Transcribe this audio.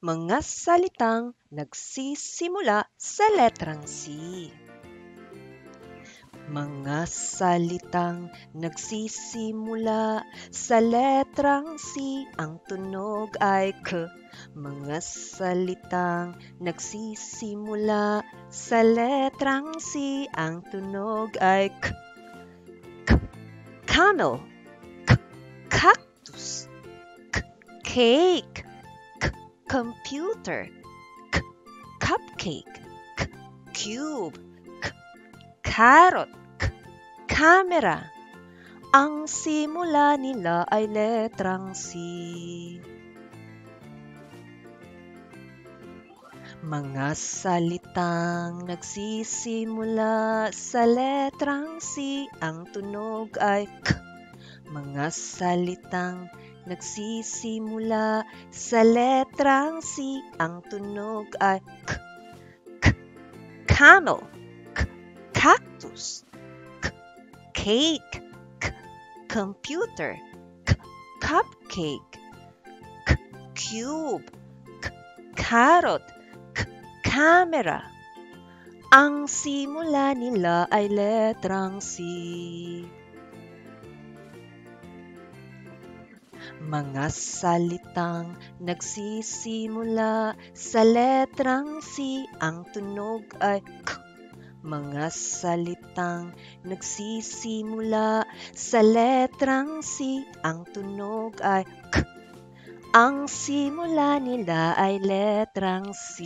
Mga salitang nagsisimula sa letrang C. Mga salitang nagsisimula sa letrang C, ang tunog ay K. Mga salitang nagsisimula sa letrang C, ang tunog ay K. Camel, cactus, cake, computer, cupcake, cube, carrot, camera. Ang simula nila ay letrang C. Mga salitang nagsisimula sa letrang C, ang tunog ay K. Mga salitang nagsisimula sa letrang C, ang tunog ay K. Camel, cactus, cake, computer, cupcake, cube, carrot, camera. Ang simula nila ay letrang C. Mga salitang nagsisimula sa letrang C, ang tunog ay K. Mga salitang nagsisimula sa letrang C, ang tunog ay K. Ang simula nila ay letrang C.